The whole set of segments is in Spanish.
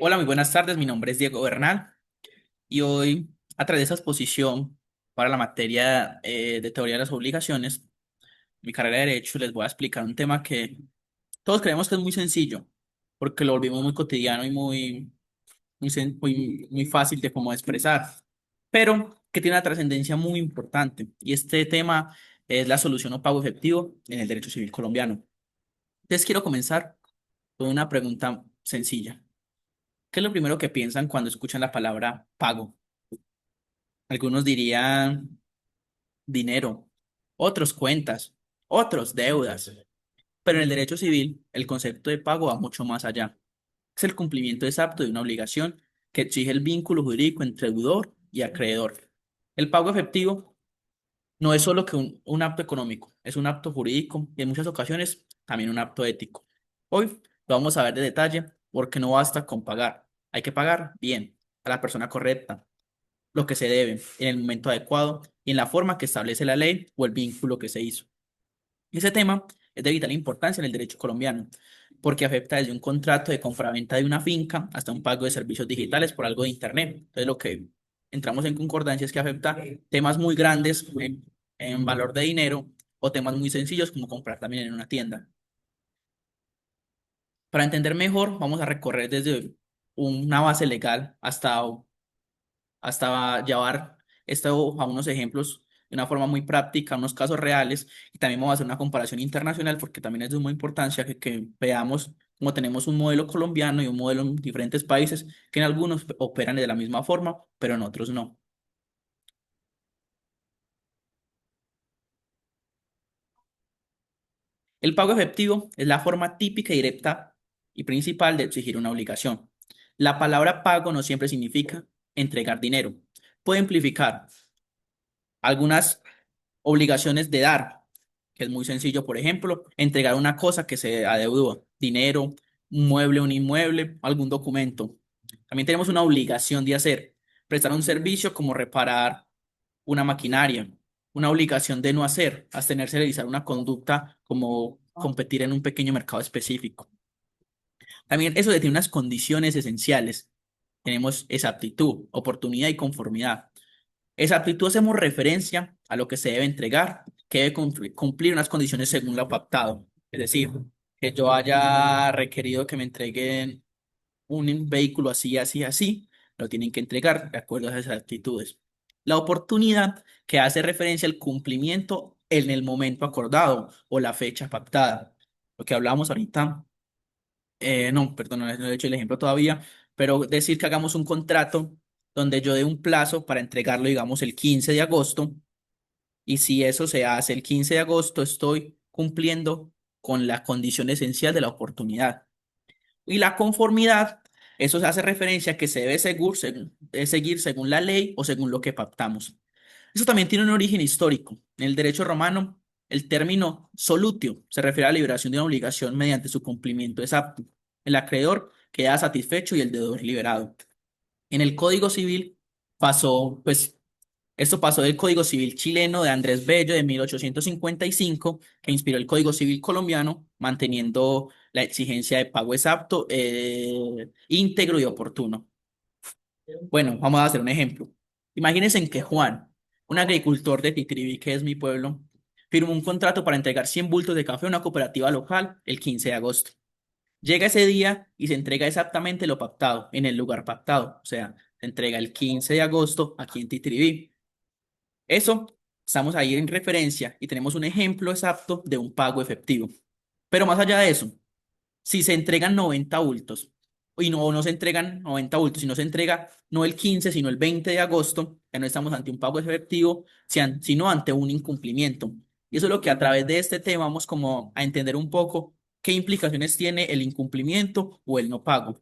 Hola, muy buenas tardes. Mi nombre es Diego Bernal y hoy, a través de esa exposición para la materia de teoría de las obligaciones, mi carrera de Derecho, les voy a explicar un tema que todos creemos que es muy sencillo, porque lo volvimos muy cotidiano y muy fácil de cómo expresar, pero que tiene una trascendencia muy importante. Y este tema es la solución o pago efectivo en el derecho civil colombiano. Entonces, quiero comenzar con una pregunta sencilla. ¿Qué es lo primero que piensan cuando escuchan la palabra pago? Algunos dirían dinero, otros cuentas, otros deudas. Pero en el derecho civil, el concepto de pago va mucho más allá. Es el cumplimiento exacto de una obligación que exige el vínculo jurídico entre deudor y acreedor. El pago efectivo no es solo que un acto económico, es un acto jurídico y en muchas ocasiones también un acto ético. Hoy lo vamos a ver de detalle porque no basta con pagar, hay que pagar bien, a la persona correcta, lo que se debe, en el momento adecuado y en la forma que establece la ley o el vínculo que se hizo. Ese tema es de vital importancia en el derecho colombiano, porque afecta desde un contrato de compraventa de una finca hasta un pago de servicios digitales por algo de Internet. Entonces, lo que entramos en concordancia es que afecta temas muy grandes en valor de dinero o temas muy sencillos como comprar también en una tienda. Para entender mejor, vamos a recorrer desde una base legal hasta llevar esto a unos ejemplos de una forma muy práctica, unos casos reales, y también vamos a hacer una comparación internacional porque también es de suma importancia que veamos cómo tenemos un modelo colombiano y un modelo en diferentes países que en algunos operan de la misma forma, pero en otros no. El pago efectivo es la forma típica y directa y principal de exigir una obligación. La palabra pago no siempre significa entregar dinero. Puede implicar algunas obligaciones de dar, que es muy sencillo, por ejemplo, entregar una cosa que se adeudó, dinero, un mueble, un inmueble, algún documento. También tenemos una obligación de hacer, prestar un servicio como reparar una maquinaria, una obligación de no hacer, abstenerse de realizar una conducta como competir en un pequeño mercado específico. También eso tiene unas condiciones esenciales. Tenemos exactitud, oportunidad y conformidad. Exactitud hacemos referencia a lo que se debe entregar, que debe cumplir unas condiciones según lo pactado. Es decir, que yo haya requerido que me entreguen un vehículo así, así, así, lo tienen que entregar de acuerdo a esas actitudes. La oportunidad que hace referencia al cumplimiento en el momento acordado o la fecha pactada. Lo que hablábamos ahorita, no, perdón, no he hecho el ejemplo todavía, pero decir que hagamos un contrato donde yo dé un plazo para entregarlo, digamos, el 15 de agosto, y si eso se hace el 15 de agosto, estoy cumpliendo con la condición esencial de la oportunidad. Y la conformidad, eso se hace referencia a que se debe seguir según la ley o según lo que pactamos. Eso también tiene un origen histórico. En el derecho romano, el término solutio se refiere a la liberación de una obligación mediante su cumplimiento exacto. El acreedor queda satisfecho y el deudor liberado. En el Código Civil esto pasó del Código Civil chileno de Andrés Bello de 1855, que inspiró el Código Civil colombiano, manteniendo la exigencia de pago exacto, íntegro y oportuno. Bueno, vamos a hacer un ejemplo. Imagínense en que Juan, un agricultor de Titiribí, que es mi pueblo, firmó un contrato para entregar 100 bultos de café a una cooperativa local el 15 de agosto. Llega ese día y se entrega exactamente lo pactado, en el lugar pactado. O sea, se entrega el 15 de agosto aquí en Titiribí. Eso, estamos ahí en referencia y tenemos un ejemplo exacto de un pago efectivo. Pero más allá de eso, si se entregan 90 bultos y no se entregan 90 bultos, si no se entrega no el 15 sino el 20 de agosto, ya no estamos ante un pago efectivo, sino ante un incumplimiento. Y eso es lo que a través de este tema vamos como a entender un poco qué implicaciones tiene el incumplimiento o el no pago.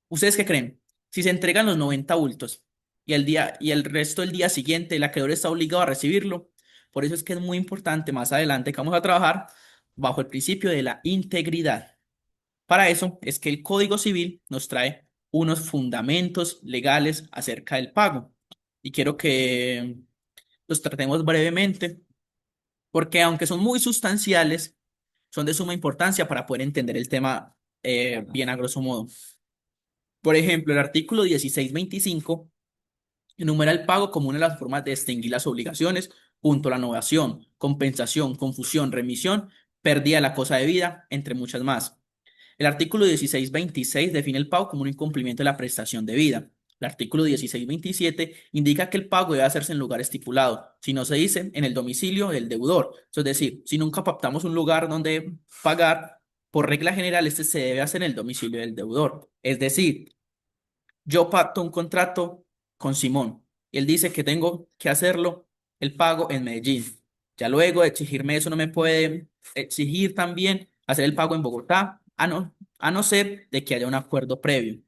¿Ustedes qué creen? Si se entregan los 90 bultos y el resto del día siguiente el acreedor está obligado a recibirlo, por eso es que es muy importante más adelante que vamos a trabajar bajo el principio de la integridad. Para eso es que el Código Civil nos trae unos fundamentos legales acerca del pago. Y quiero que los tratemos brevemente, porque aunque son muy sustanciales, son de suma importancia para poder entender el tema bien a grosso modo. Por ejemplo, el artículo 1625 enumera el pago como una de las formas de extinguir las obligaciones junto a la novación, compensación, confusión, remisión, pérdida de la cosa de vida, entre muchas más. El artículo 1626 define el pago como un incumplimiento de la prestación debida. El artículo 1627 indica que el pago debe hacerse en lugar estipulado, si no se dice en el domicilio del deudor. Eso es decir, si nunca pactamos un lugar donde pagar, por regla general este se debe hacer en el domicilio del deudor. Es decir, yo pacto un contrato con Simón y él dice que tengo que hacerlo el pago en Medellín. Ya luego de exigirme eso no me puede exigir también hacer el pago en Bogotá, a no ser de que haya un acuerdo previo.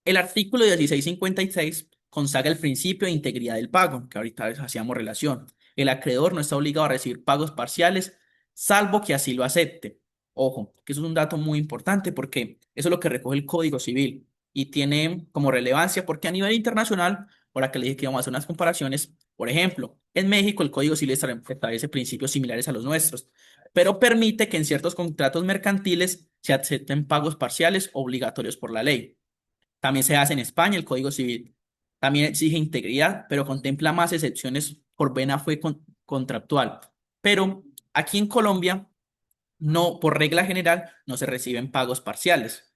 El artículo 1656 consagra el principio de integridad del pago, que ahorita hacíamos relación. El acreedor no está obligado a recibir pagos parciales, salvo que así lo acepte. Ojo, que eso es un dato muy importante porque eso es lo que recoge el Código Civil y tiene como relevancia porque a nivel internacional, ahora que le dije que íbamos a hacer unas comparaciones, por ejemplo, en México el Código Civil establece principios similares a los nuestros, pero permite que en ciertos contratos mercantiles se acepten pagos parciales obligatorios por la ley. También se hace en España, el Código Civil también exige integridad, pero contempla más excepciones por buena fe contractual. Pero aquí en Colombia, no, por regla general, no se reciben pagos parciales.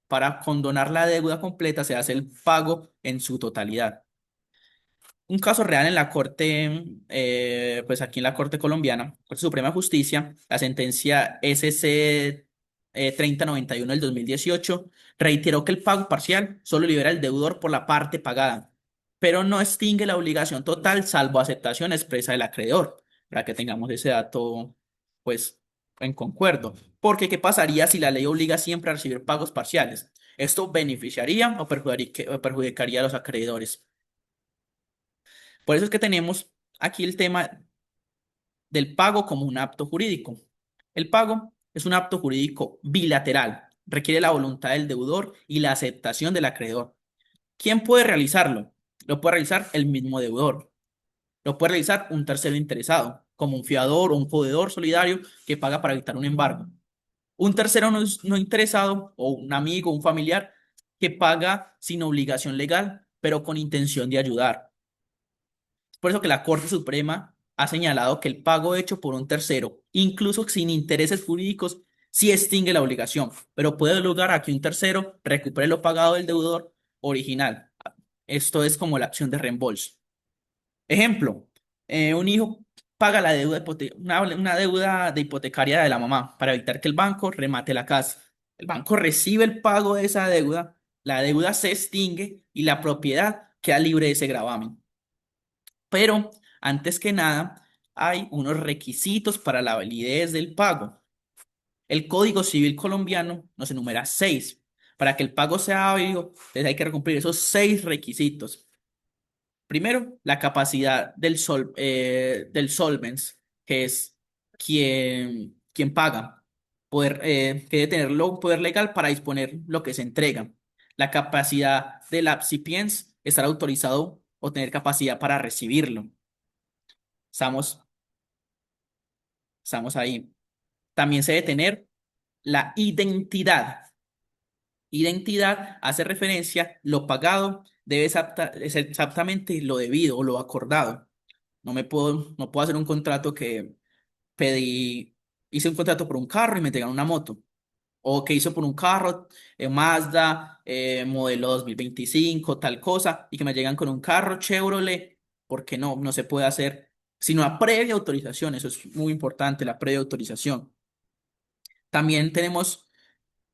Para condonar la deuda completa se hace el pago en su totalidad. Un caso real en la Corte, pues aquí en la Corte colombiana, Corte Suprema de Justicia, la sentencia SC 3091 del 2018 reiteró que el pago parcial solo libera al deudor por la parte pagada, pero no extingue la obligación total salvo aceptación expresa del acreedor, para que tengamos ese dato, pues, en concuerdo. Porque, ¿qué pasaría si la ley obliga siempre a recibir pagos parciales? ¿Esto beneficiaría o perjudicaría a los acreedores? Por eso es que tenemos aquí el tema del pago como un acto jurídico. El pago es un acto jurídico bilateral, requiere la voluntad del deudor y la aceptación del acreedor. ¿Quién puede realizarlo? Lo puede realizar el mismo deudor. Lo puede realizar un tercero interesado, como un fiador o un podedor solidario que paga para evitar un embargo. Un tercero no interesado o un amigo, un familiar que paga sin obligación legal, pero con intención de ayudar. Por eso que la Corte Suprema ha señalado que el pago hecho por un tercero, incluso sin intereses jurídicos, sí extingue la obligación, pero puede dar lugar a que un tercero recupere lo pagado del deudor original. Esto es como la acción de reembolso. Ejemplo, un hijo paga la deuda una deuda de hipotecaria de la mamá para evitar que el banco remate la casa. El banco recibe el pago de esa deuda, la deuda se extingue y la propiedad queda libre de ese gravamen. Pero antes que nada, hay unos requisitos para la validez del pago. El Código Civil colombiano nos enumera seis. Para que el pago sea válido, entonces hay que cumplir esos seis requisitos. Primero, la capacidad del solvens, que es quien paga, que debe tener un poder legal para disponer lo que se entrega. La capacidad del absipiens, estar autorizado o tener capacidad para recibirlo. Estamos, estamos ahí. También se debe tener la identidad. Identidad hace referencia, lo pagado debe ser exactamente lo debido o lo acordado. No puedo hacer un contrato que pedí, hice un contrato por un carro y me entregan una moto. O que hice por un carro, Mazda, modelo 2025 tal cosa, y que me llegan con un carro Chevrolet, porque no se puede hacer, sino a previa autorización. Eso es muy importante, la previa autorización. También tenemos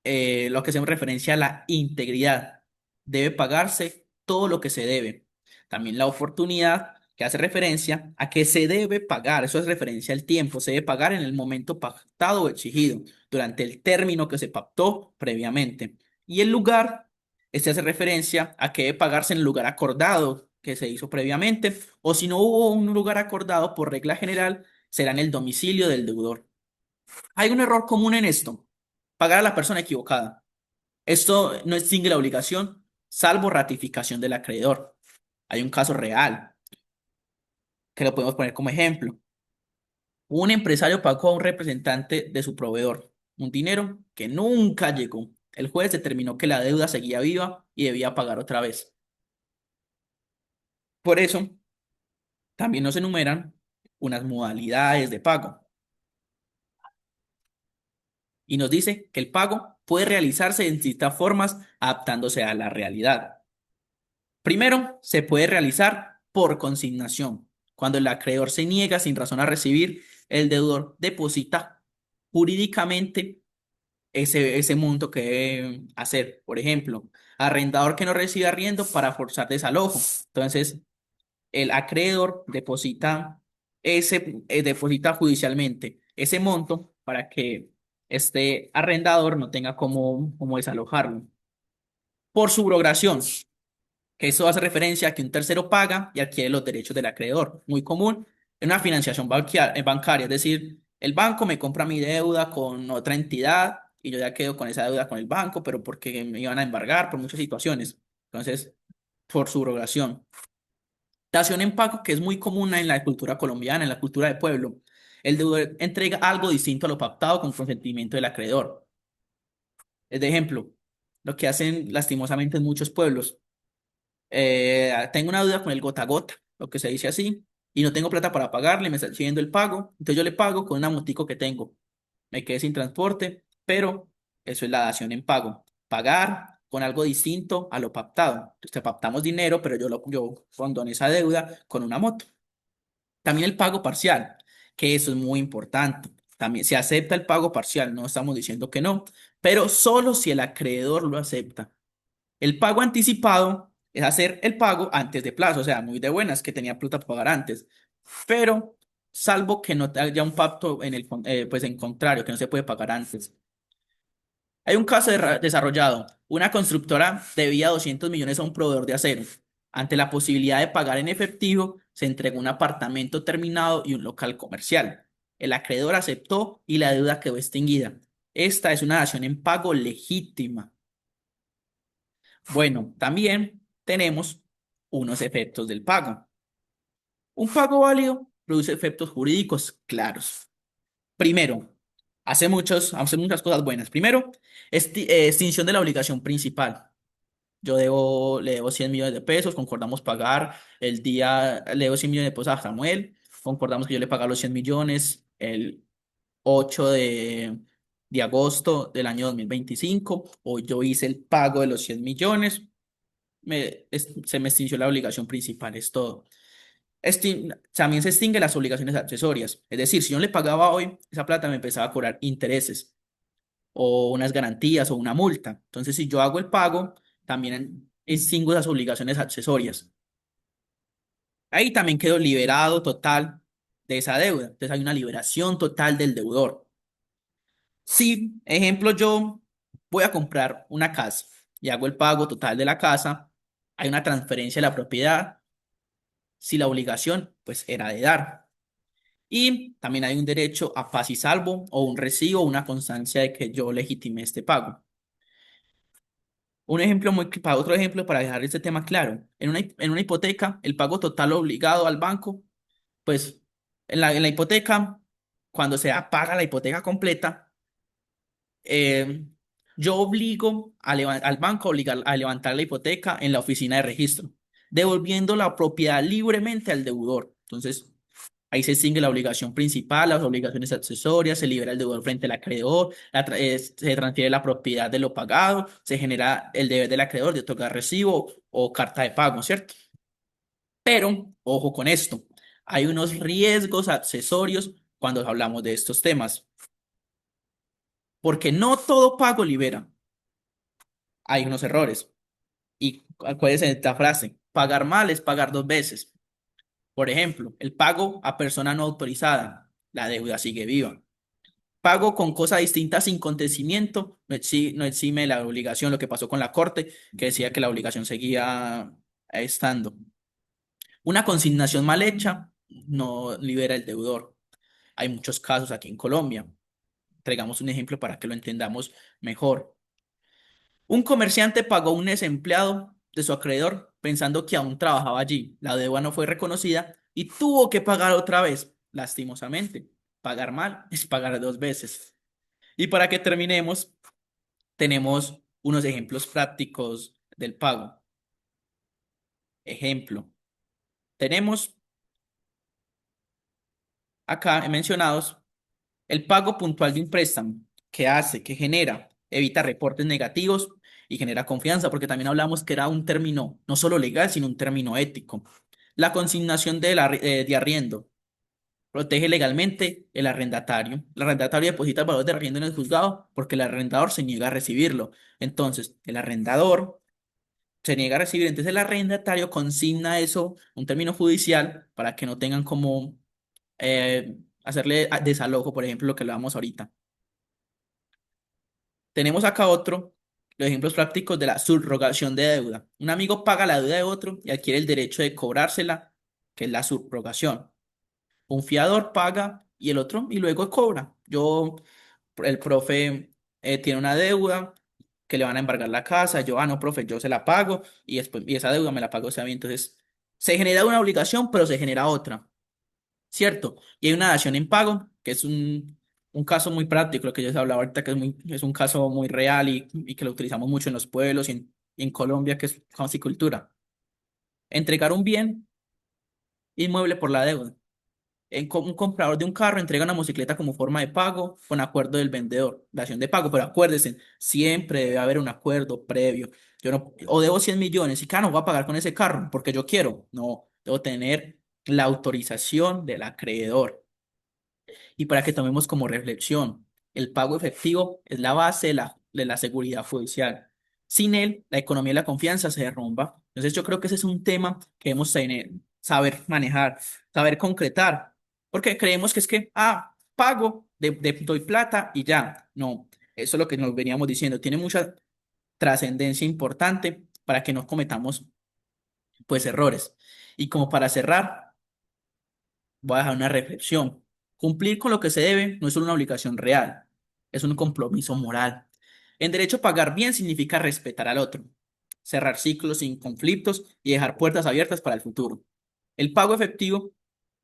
lo que hacemos referencia a la integridad. Debe pagarse todo lo que se debe. También la oportunidad, que hace referencia a que se debe pagar. Eso es referencia al tiempo. Se debe pagar en el momento pactado o exigido, durante el término que se pactó previamente. Y el lugar, este hace referencia a que debe pagarse en el lugar acordado que se hizo previamente, o si no hubo un lugar acordado, por regla general, será en el domicilio del deudor. Hay un error común en esto: pagar a la persona equivocada. Esto no extingue la obligación, salvo ratificación del acreedor. Hay un caso real que lo podemos poner como ejemplo. Un empresario pagó a un representante de su proveedor un dinero que nunca llegó. El juez determinó que la deuda seguía viva y debía pagar otra vez. Por eso, también nos enumeran unas modalidades de pago y nos dice que el pago puede realizarse en distintas formas adaptándose a la realidad. Primero, se puede realizar por consignación. Cuando el acreedor se niega sin razón a recibir, el deudor deposita jurídicamente ese monto que debe hacer. Por ejemplo, arrendador que no recibe arriendo para forzar desalojo. Entonces, el acreedor deposita judicialmente ese monto para que este arrendador no tenga cómo desalojarlo. Por subrogación, que eso hace referencia a que un tercero paga y adquiere los derechos del acreedor. Muy común en una financiación bancaria, es decir, el banco me compra mi deuda con otra entidad y yo ya quedo con esa deuda con el banco, pero porque me iban a embargar por muchas situaciones. Entonces, por subrogación. Dación en pago, que es muy común en la cultura colombiana, en la cultura de pueblo. El deudor entrega algo distinto a lo pactado con consentimiento del acreedor. Es de ejemplo, lo que hacen lastimosamente en muchos pueblos. Tengo una deuda con el gota a gota, lo que se dice así, y no tengo plata para pagarle, me está exigiendo el pago, entonces yo le pago con una motico que tengo. Me quedé sin transporte, pero eso es la dación en pago. Pagar con algo distinto a lo pactado. Entonces, te pactamos dinero, pero yo condoné esa deuda con una moto. También el pago parcial, que eso es muy importante. También se acepta el pago parcial, no estamos diciendo que no, pero solo si el acreedor lo acepta. El pago anticipado es hacer el pago antes de plazo, o sea, muy de buenas que tenía plata para pagar antes, pero salvo que no haya un pacto pues en contrario, que no se puede pagar antes. Hay un caso desarrollado. Una constructora debía 200 millones a un proveedor de acero. Ante la posibilidad de pagar en efectivo, se entregó un apartamento terminado y un local comercial. El acreedor aceptó y la deuda quedó extinguida. Esta es una dación en pago legítima. Bueno, también tenemos unos efectos del pago. Un pago válido produce efectos jurídicos claros. Primero, hace muchas cosas buenas. Primero, extinción de la obligación principal. Le debo 100 millones de pesos, concordamos pagar le debo 100 millones de pesos a Samuel, concordamos que yo le pago los 100 millones el 8 de agosto del año 2025, o yo hice el pago de los 100 millones, se me extinguió la obligación principal, es todo. También se extinguen las obligaciones accesorias, es decir, si yo le pagaba hoy, esa plata me empezaba a cobrar intereses o unas garantías o una multa. Entonces, si yo hago el pago, también extingo esas obligaciones accesorias. Ahí también quedo liberado total de esa deuda. Entonces, hay una liberación total del deudor. Si, ejemplo, yo voy a comprar una casa y hago el pago total de la casa, hay una transferencia de la propiedad si la obligación pues era de dar. Y también hay un derecho a paz y salvo o un recibo o una constancia de que yo legitimé este pago. Para otro ejemplo, para dejar este tema claro, en una hipoteca, el pago total obligado al banco, pues en la hipoteca, cuando se paga la hipoteca completa, eh, yo obligo al banco a levantar la hipoteca en la oficina de registro, devolviendo la propiedad libremente al deudor. Entonces, ahí se extingue la obligación principal, las obligaciones accesorias, se libera el deudor frente al acreedor, se transfiere la propiedad de lo pagado, se genera el deber del acreedor de otorgar recibo o carta de pago, ¿cierto? Pero, ojo con esto, hay unos riesgos accesorios cuando hablamos de estos temas, porque no todo pago libera, hay unos errores. ¿Y cuál es esta frase? Pagar mal es pagar dos veces. Por ejemplo, el pago a persona no autorizada, la deuda sigue viva. Pago con cosa distinta sin acontecimiento, no exime la obligación, lo que pasó con la corte, que decía que la obligación seguía estando. Una consignación mal hecha no libera el deudor. Hay muchos casos aquí en Colombia. Traigamos un ejemplo para que lo entendamos mejor. Un comerciante pagó a un desempleado de su acreedor pensando que aún trabajaba allí. La deuda no fue reconocida y tuvo que pagar otra vez, lastimosamente. Pagar mal es pagar dos veces. Y para que terminemos, tenemos unos ejemplos prácticos del pago. Ejemplo, tenemos acá mencionados el pago puntual de un préstamo. ¿Qué hace? ¿Qué genera? Evita reportes negativos y genera confianza, porque también hablamos que era un término no solo legal, sino un término ético. La consignación de arriendo. Protege legalmente el arrendatario. El arrendatario deposita el valor de arriendo en el juzgado porque el arrendador se niega a recibirlo. Entonces, el arrendador se niega a recibir, entonces el arrendatario consigna eso, un término judicial, para que no tengan como hacerle desalojo, por ejemplo, lo que hablábamos ahorita. Tenemos acá otro, los ejemplos prácticos de la subrogación de deuda. Un amigo paga la deuda de otro y adquiere el derecho de cobrársela, que es la subrogación. Un fiador paga y el otro y luego cobra. El profe tiene una deuda que le van a embargar la casa. Yo, no, profe, yo se la pago y después y esa deuda me la pago usted a mí. Entonces, se genera una obligación, pero se genera otra, ¿cierto? Y hay una dación en pago, que es un caso muy práctico, lo que yo les hablaba ahorita, que es un caso muy real y que lo utilizamos mucho en los pueblos y en Colombia, que es casi cultura. Entregar un bien inmueble por la deuda. Un comprador de un carro entrega una motocicleta como forma de pago con acuerdo del vendedor, dación de pago, pero acuérdense, siempre debe haber un acuerdo previo. Yo no, o debo 100 millones y no voy a pagar con ese carro porque yo quiero. No, debo tener la autorización del acreedor. Y para que tomemos como reflexión, el pago efectivo es la base de la seguridad judicial. Sin él, la economía y la confianza se derrumba. Entonces yo creo que ese es un tema que debemos saber manejar, saber concretar, porque creemos que es que, pago, doy plata y ya. No, eso es lo que nos veníamos diciendo. Tiene mucha trascendencia importante para que no cometamos, pues, errores. Y como para cerrar, voy a dejar una reflexión. Cumplir con lo que se debe no es solo una obligación real, es un compromiso moral. En derecho, pagar bien significa respetar al otro, cerrar ciclos sin conflictos y dejar puertas abiertas para el futuro. El pago efectivo,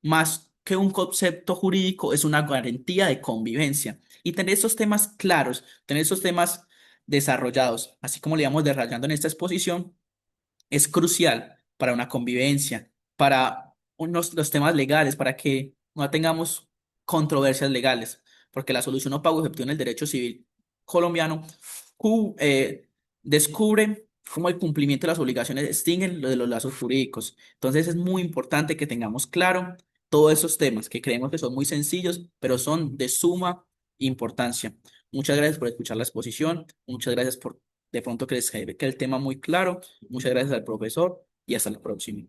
más que un concepto jurídico, es una garantía de convivencia. Y tener estos temas claros, tener estos temas desarrollados, así como le íbamos desarrollando en esta exposición, es crucial para una convivencia, para los temas legales, para que no tengamos controversias legales, porque la solución o pago efectivo en el derecho civil colombiano cu- eh, descubre cómo el cumplimiento de las obligaciones extinguen lo de los lazos jurídicos. Entonces es muy importante que tengamos claro todos esos temas que creemos que son muy sencillos, pero son de suma importancia. Muchas gracias por escuchar la exposición, muchas gracias por de pronto que les quede el tema muy claro. Muchas gracias al profesor y hasta la próxima.